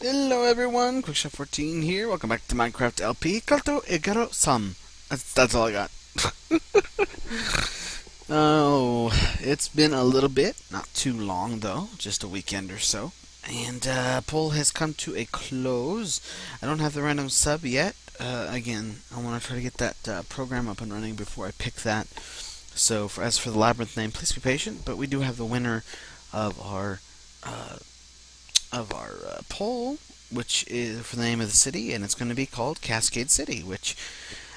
Hello everyone, QuickShot14 here. Welcome back to Minecraft LP. Kalto Igaro Sam. That's all I got. Oh, it's been a little bit, not too long though, just a weekend or so. And poll has come to a close. I don't have the random sub yet. Again, I want to try to get that program up and running before I pick that. So as for the labyrinth name, please be patient. But we do have the winner of our uh, poll, which is for the name of the city, and it's going to be called Cascade City, which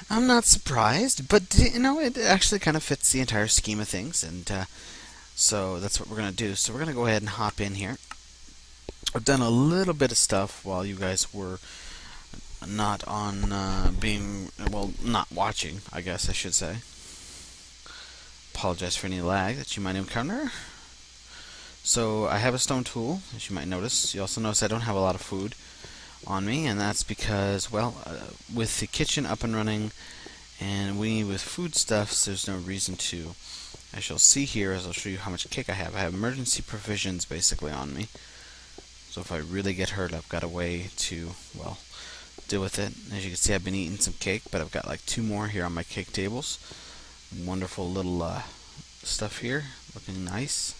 I'm not surprised, but you know, it actually kind of fits the entire scheme of things, and so that's what we're going to do. So we're going to go ahead and hop in here. I've done a little bit of stuff while you guys were not on not watching, I guess I should say. Apologize for any lag that you might encounter. So I have a stone tool, as you might notice. You also notice I don't have a lot of food on me, and that's because, well, with the kitchen up and running and we with foodstuffs, there's no reason to. As you'll see here, as I'll show you how much cake I have emergency provisions basically on me. So if I really get hurt, I've got a way to, well, deal with it. As you can see, I've been eating some cake, but I've got like 2 more here on my cake tables. Wonderful little stuff here, looking nice.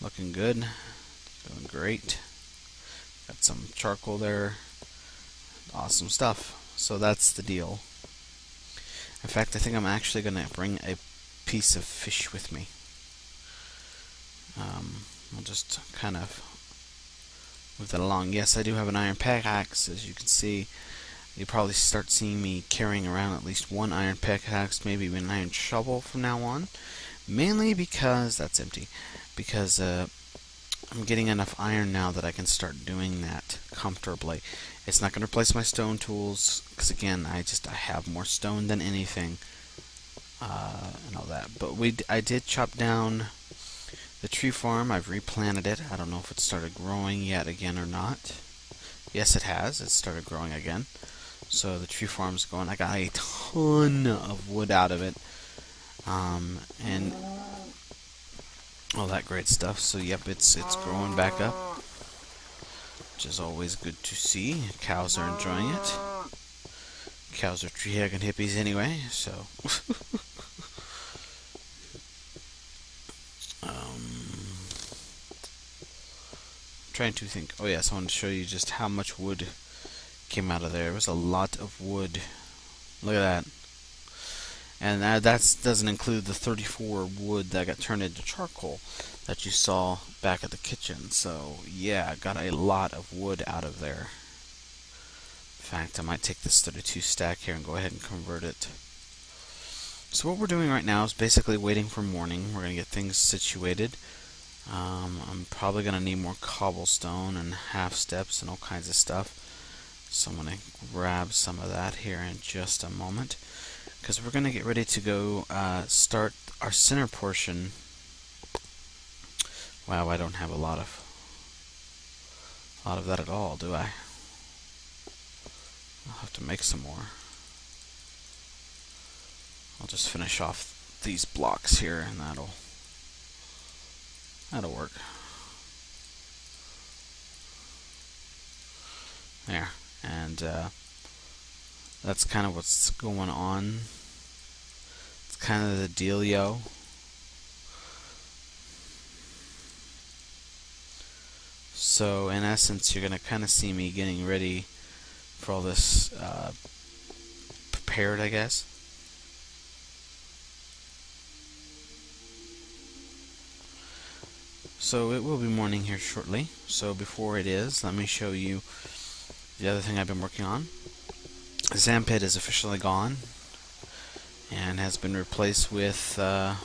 Looking good, doing great. Got some charcoal there. Awesome stuff. So that's the deal. In fact, I think I'm actually going to bring a piece of fish with me. I'll just kind of move that along. Yes, I do have an iron pickaxe, as you can see. You'll probably start seeing me carrying around at least 1 iron pickaxe, maybe even an iron shovel from now on. Mainly because that's empty. Because I'm getting enough iron now that I can start doing that comfortably. It's not going to replace my stone tools, because again, I have more stone than anything, and all that. But I did chop down the tree farm. I've replanted it. I don't know if it started growing yet again or not. Yes, it has. It started growing again. So the tree farm's going. I got a ton of wood out of it, and all that great stuff. So yep, it's growing back up, which is always good to see. Cows are enjoying it. Cows are tree hugging hippies anyway, so trying to think. Oh yes, I want to show you just how much wood came out of there. It was a lot of wood. Look at that. And that doesn't include the 34 wood that got turned into charcoal that you saw back at the kitchen. So yeah, I got a lot of wood out of there. In fact, I might take this 32 stack here and go ahead and convert it. So what we're doing right now is basically waiting for morning. We're going to get things situated. I'm probably going to need more cobblestone and half steps and all kinds of stuff. So I'm going to grab some of that here in just a moment, because we're going to get ready to go start our center portion. Wow, I don't have a lot of that at all, do I? I'll have to make some more. I'll just finish off these blocks here, and that'll work. There, and that's kind of what's going on. It's kind of the dealio. So in essence, you're going to kind of see me getting ready for all this prepared, I guess. So it will be morning here shortly. So before it is, let me show you the other thing I've been working on. The sand pit is officially gone and has been replaced with, well,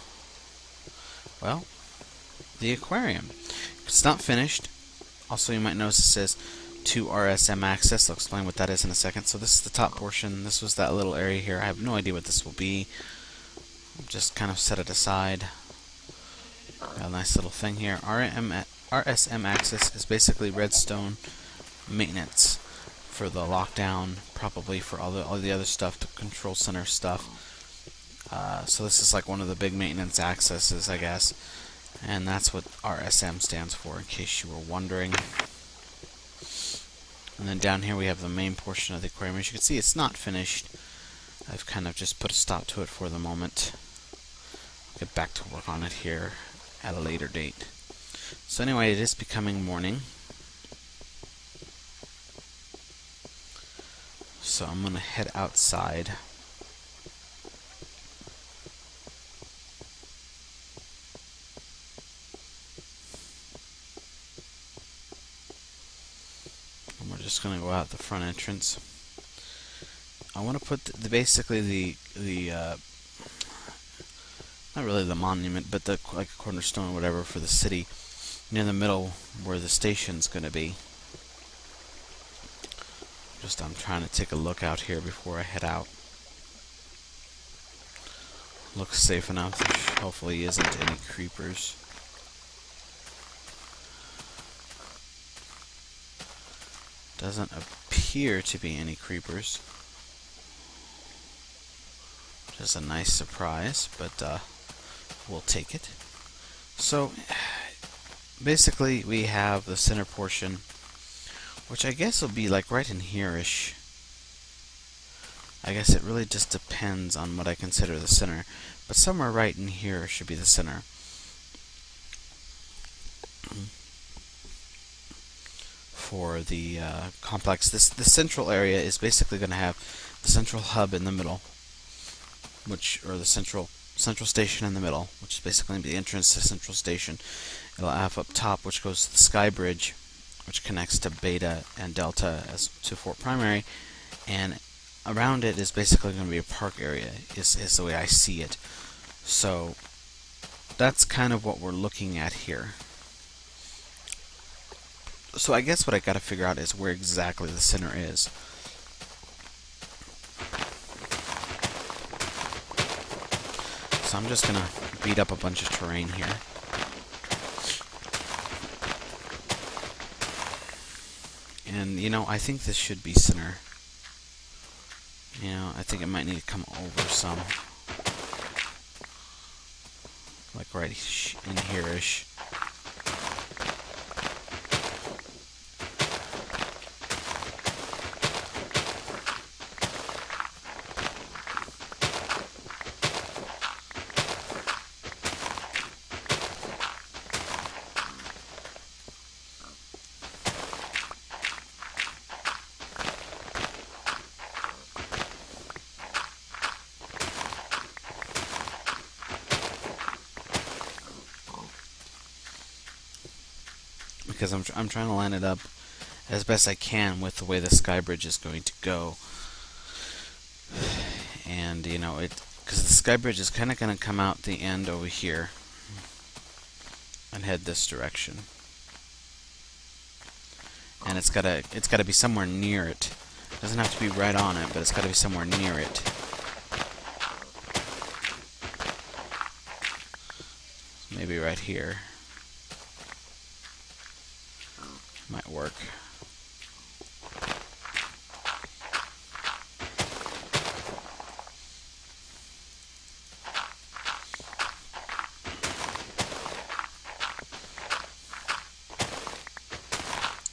the aquarium. It's not finished. Also, you might notice it says to RSM access. I'll explain what that is in a second. So this is the top portion. This was that little area here. I have no idea what this will be. Just kind of set it aside. Got a nice little thing here. RSM access is basically redstone maintenance for the lockdown, probably for all the other stuff, to control center stuff. So this is like one of the big maintenance accesses, I guess, and that's what RSM stands for, in case you were wondering. And then down here we have the main portion of the aquarium. As you can see, it's not finished. I've kind of just put a stop to it for the moment. I'll get back to work on it here at a later date. So anyway, it is becoming morning. So I'm going to head outside. And we're just going to go out the front entrance. I want to put basically the not really the monument, but the like a cornerstone or whatever for the city near the middle where the station's going to be. I'm trying to take a look out here before I head out. Looks safe enough. There hopefully isn't any creepers. Doesn't appear to be any creepers. Just a nice surprise, but we'll take it. So basically we have the center portion, which I guess will be like right in here-ish. I guess it really just depends on what I consider the center, but somewhere right in here should be the center. For the complex, the central area is basically going to have the central hub in the middle, or the central station in the middle, which is basically the entrance to Central Station. It'll have up top, which goes to the Sky Bridge, which connects to Beta and Delta as to Fort Primary, and around it is basically going to be a park area, is the way I see it. So that's kind of what we're looking at here. So I guess what I got to figure out is where exactly the center is. So I'm just going to beat up a bunch of terrain here. And, you know, I think this should be center. You know, I think it might need to come over some. Like right in here-ish. Because I'm trying to line it up as best I can with the way the Sky Bridge is going to go. And, you know, because the Sky Bridge is kind of going to come out the end over here and head this direction. And it's got to be somewhere near it. It doesn't have to be right on it, but it's got to be somewhere near it. Maybe right here. Might work.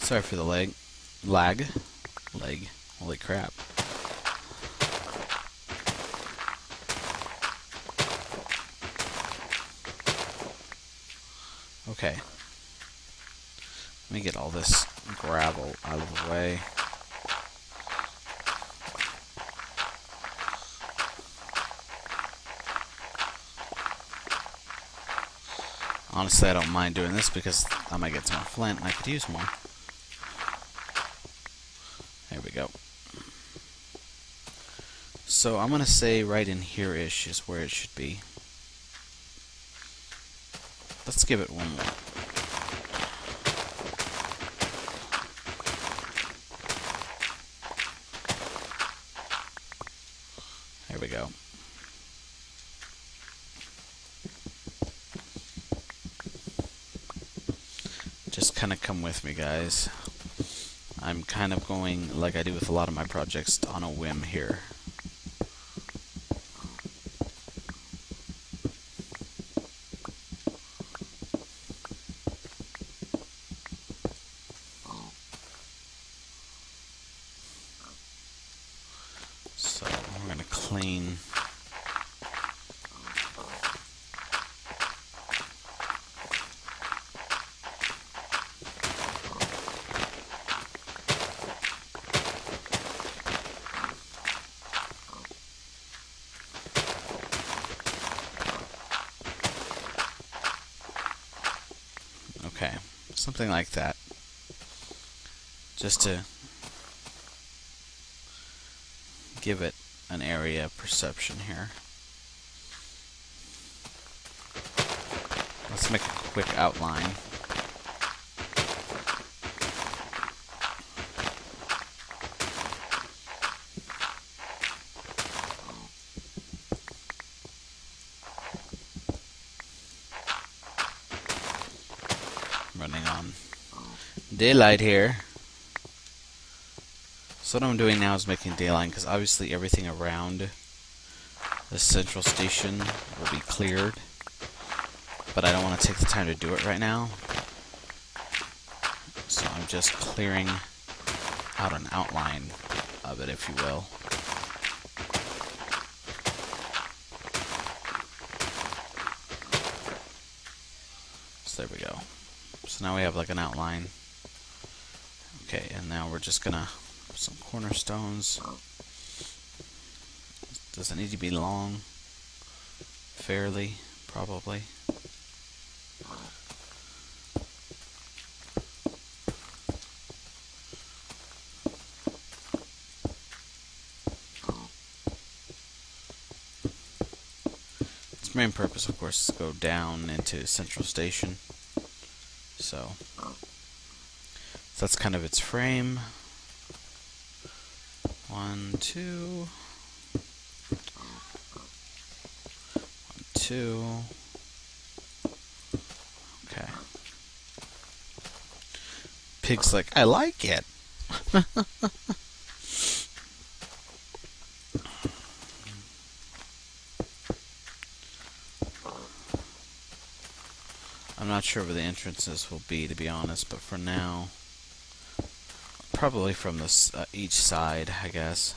Sorry for the lag. Holy crap. Okay. Let me get all this gravel out of the way. Honestly, I don't mind doing this because I might get some more flint and I could use more. There we go. So I'm going to say right in here-ish is where it should be. Let's give it one more. There we go. Just kind of come with me, guys. I'm kind of going, like I do with a lot of my projects, on a whim here. clean. Okay, something like that. Just to give it an area of perception here. Let's make a quick outline. Running on daylight here. So what I'm doing now is making daylight, because obviously everything around the central station will be cleared, but I don't want to take the time to do it right now, so I'm just clearing out an outline of it, if you will. So there we go. So now we have like an outline. Okay, and now we're just gonna put some cornerstones. Does it need to be long? Fairly, probably. Its main purpose, of course, is to go down into Central Station. So that's kind of its frame. 1, 2. 1, 2. Okay. Pig's like, I like it. I'm not sure where the entrances will be, to be honest, but for now, probably from this each side, I guess.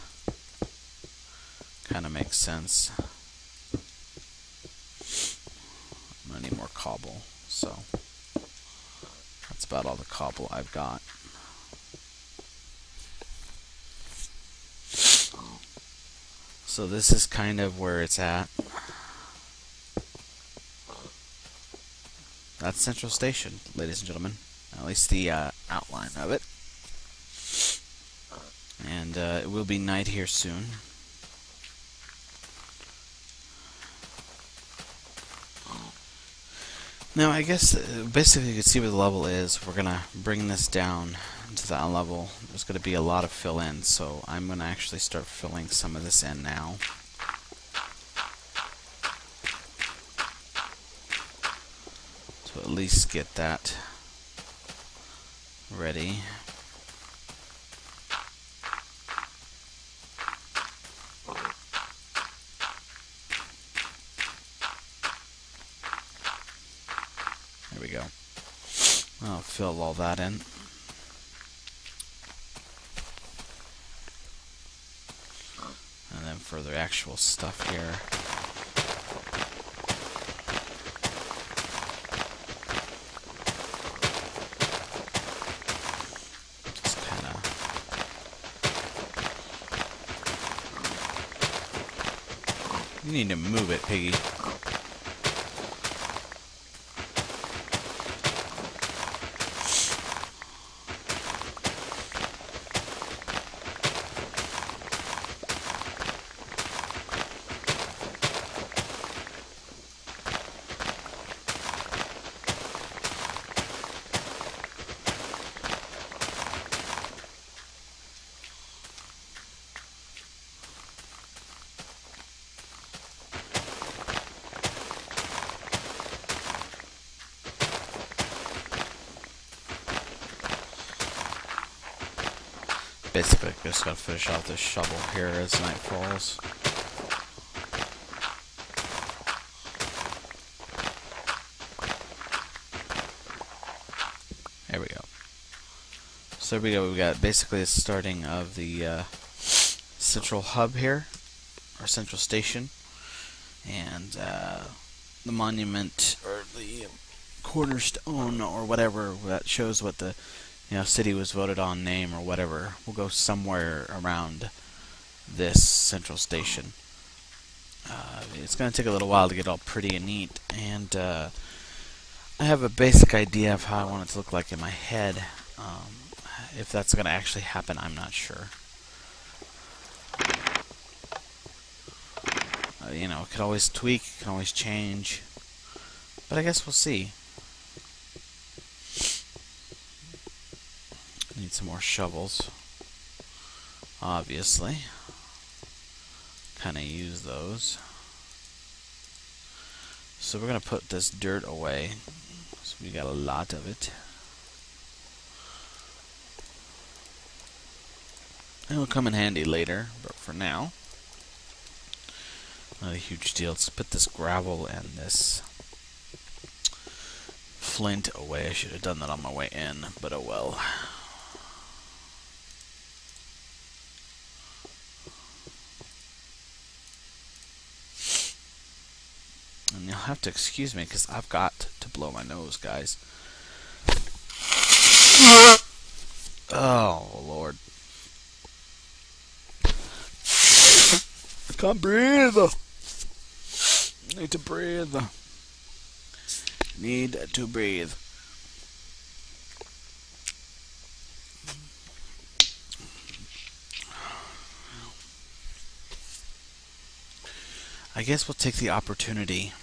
Kind of makes sense. I'm gonna need more cobble, so that's about all the cobble I've got. So this is kind of where it's at. That's Central Station, ladies and gentlemen. At least the outline of it. And it will be night here soon. Now, I guess basically you can see where the level is. We're going to bring this down to that level. There's going to be a lot of fill in, so I'm going to actually start filling some of this in now. So at least get that ready. There we go. I'll fill all that in. And then for the actual stuff here, just kind of you need to move it, piggy. Basically, just gotta finish off this shovel here as night falls. There we go. So we got basically the starting of the central hub here. our central station, and the monument or the cornerstone or whatever that shows what the city was voted on name or whatever will go somewhere around this central station. It's going to take a little while to get all pretty and neat, and I have a basic idea of how I want it to look like in my head. If that's going to actually happen, I'm not sure. It could always tweak, it can always change, but I guess we'll see. Need some more shovels, obviously. Kind of use those. So we're going to put this dirt away. So we got a lot of it. It'll come in handy later, but for now, not a huge deal. Let's put this gravel and this flint away. I should have done that on my way in, but oh well. And you'll have to excuse me because I've got to blow my nose, guys. Oh, Lord. I can't breathe. Need to breathe. Need to breathe. I guess we'll take the opportunity,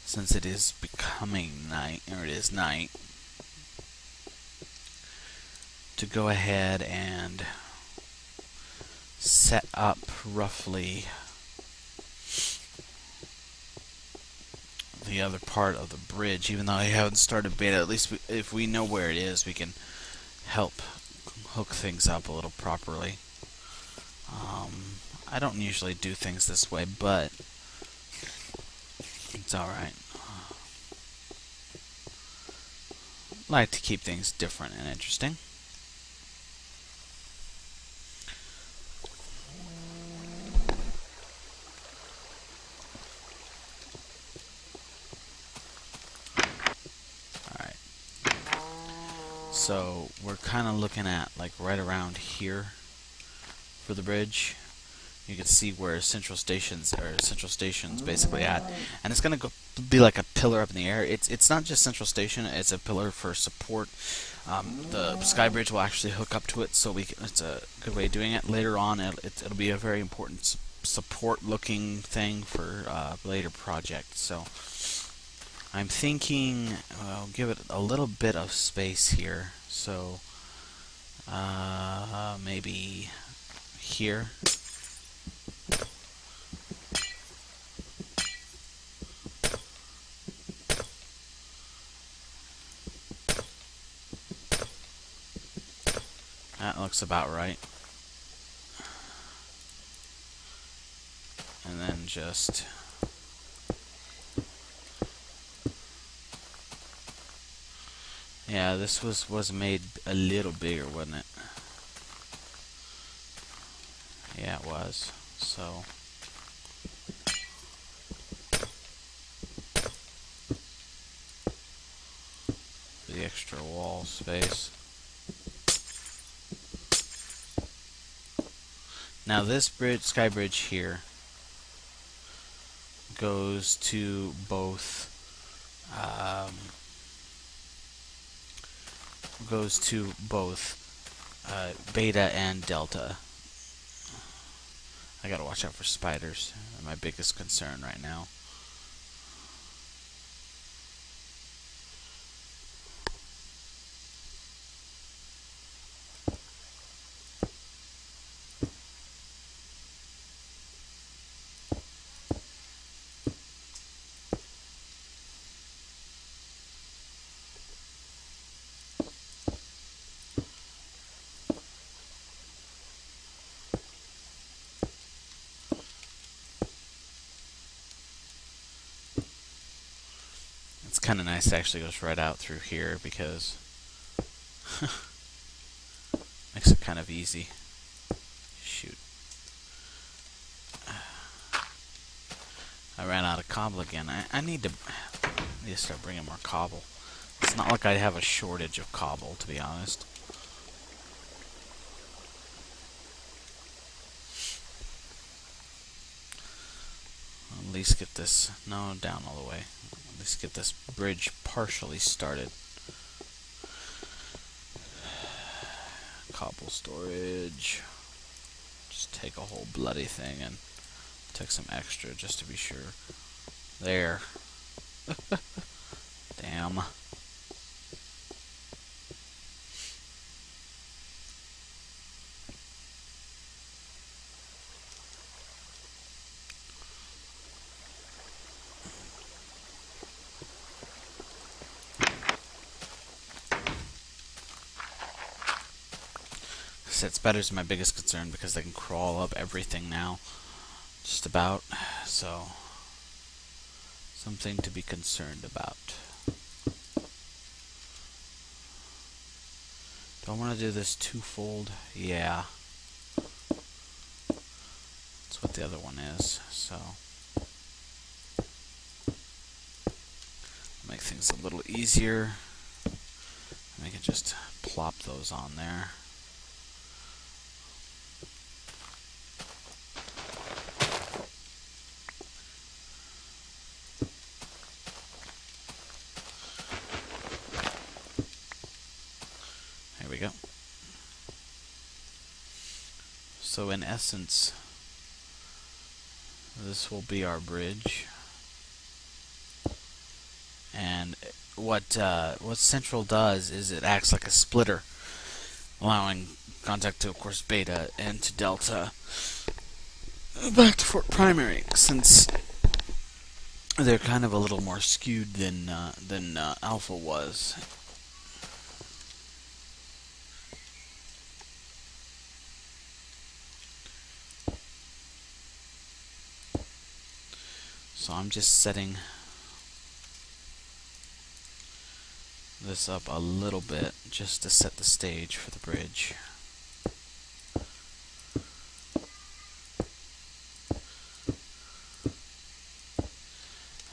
since it is becoming night, or it is night, to go ahead and set up roughly the other part of the bridge. Even though I haven't started beta, at least if we know where it is, we can help hook things up a little properly. I don't usually do things this way, but it's alright. I like to keep things different and interesting. Alright. So we're kind of looking at like right around here for the bridge. You can see where central stations basically at, and it's gonna be like a pillar up in the air. It's not just central station; it's a pillar for support. The sky bridge will actually hook up to it, so it's a good way of doing it. Later on, it'll be a very important support-looking thing for later projects. So I'm thinking I'll give it a little bit of space here. So maybe here. That looks about right. And then just yeah, this was made a little bigger, wasn't it? Yeah, it was. So the extra wall space. Now this sky bridge here, goes to both beta and delta. I gotta watch out for spiders. They're my biggest concern right now. It's kind of nice it actually goes right out through here because makes it kind of easy. I ran out of cobble again. I need to start bringing more cobble. It's not like I have a shortage of cobble, to be honest. At least get this, no, down all the way. At least get this bridge partially started. Cobble storage. Just take a whole bloody thing and take some extra just to be sure. There. Damn. Spiders are my biggest concern because they can crawl up everything now. Just about. So, something to be concerned about. Do I want to do this twofold? Yeah. That's what the other one is. So, make things a little easier. I can just plop those on there. There we go. So in essence, this will be our bridge. And what Central does is it acts like a splitter, allowing contact to, of course, Beta and to Delta back to Fort Primary, since they're kind of a little more skewed than Alpha was. So I'm just setting this up a little bit just to set the stage for the bridge.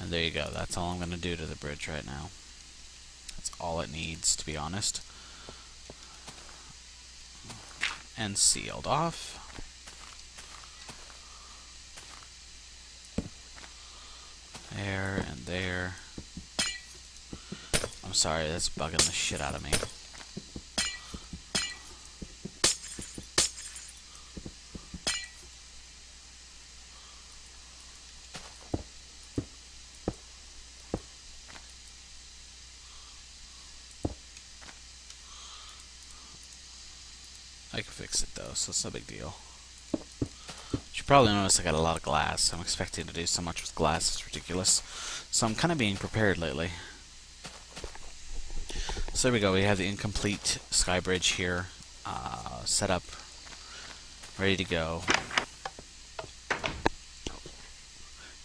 And there you go. That's all I'm going to do to the bridge right now. That's all it needs, to be honest. And sealed off. There and there. I'm sorry, that's bugging the shit out of me. I can fix it though, so it's no big deal. You probably notice I got a lot of glass. I'm expecting to do so much with glass, it's ridiculous. So I'm kind of being prepared lately. So there we go, we have the incomplete sky bridge here, set up, ready to go,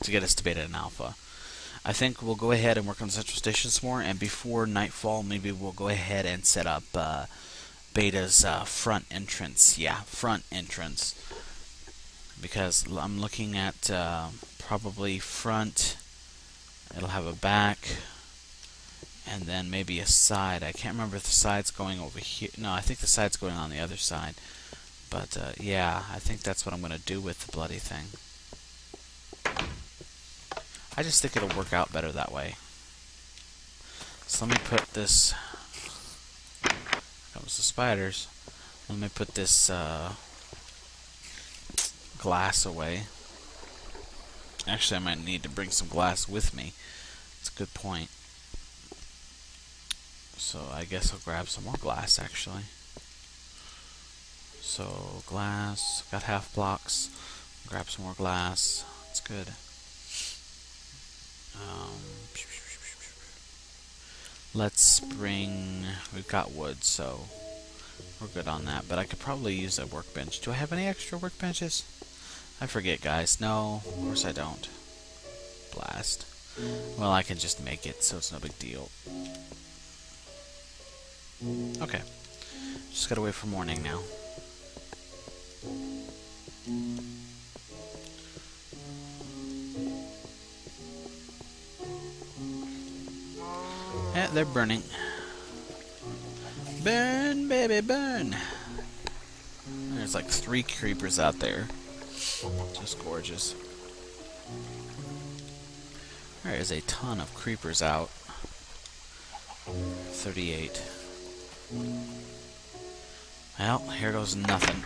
to get us to Beta and Alpha. I think we'll go ahead and work on Central Station some more, and before nightfall, maybe we'll go ahead and set up Beta's front entrance. Yeah, front entrance. Because I'm looking at probably front, it'll have a back, and then maybe a side. I can't remember if the side's going over here. No, I think the side's going on the other side. But yeah, I think that's what I'm going to do with the bloody thing. I just think it'll work out better that way. So let me put this... Comes the spiders. Let me put this glass away. Actually, I might need to bring some glass with me. It's a good point. So I guess I'll grab some more glass, actually. So glass, got half blocks. Grab some more glass. That's good. Let's bring... We've got wood, so we're good on that. But I could probably use a workbench. Do I have any extra workbenches? I forget, guys. No, of course I don't. Blast. Well, I can just make it, so it's no big deal. Okay. Just gotta wait for morning now. They're burning. Burn, baby, burn! There's like 3 creepers out there. Just gorgeous. There is a ton of creepers out. 38. Well, here goes nothing.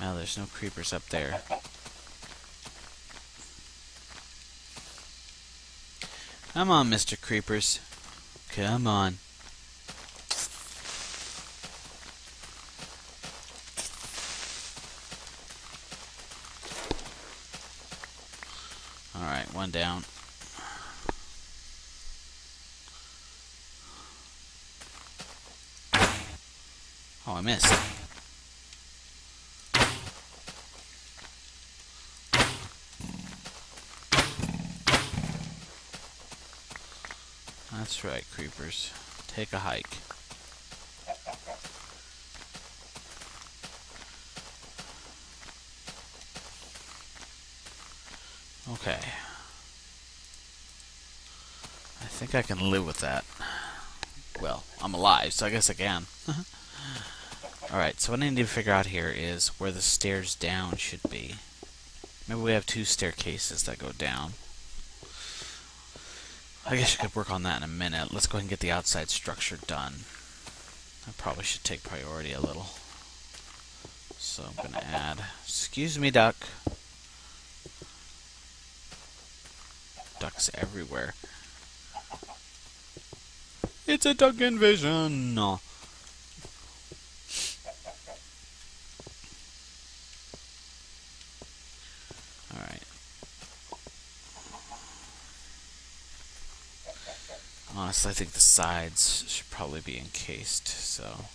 Well, there's no creepers up there. Come on, Mr. Creepers. Come on. Alright, one down. Oh, I missed. That's right, creepers. Take a hike. Okay. I think I can live with that. Well, I'm alive, so I guess I can. Alright, so what I need to figure out here is where the stairs down should be. Maybe we have 2 staircases that go down. I guess you could work on that in a minute. Let's go ahead and get the outside structure done. That probably should take priority a little. So I'm going to add... Excuse me, duck. Ducks everywhere. It's a duck invasion! No. Alright. Honestly, I think the sides should probably be encased, so...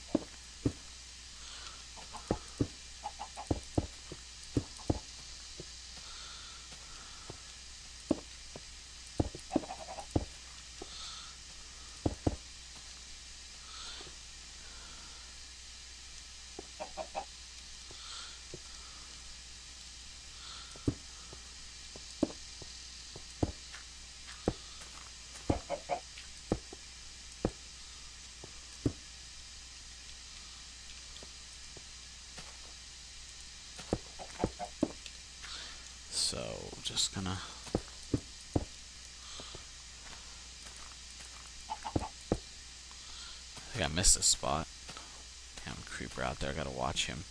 So, just gonna... I think I missed a spot. Damn, creeper out there, I gotta watch him.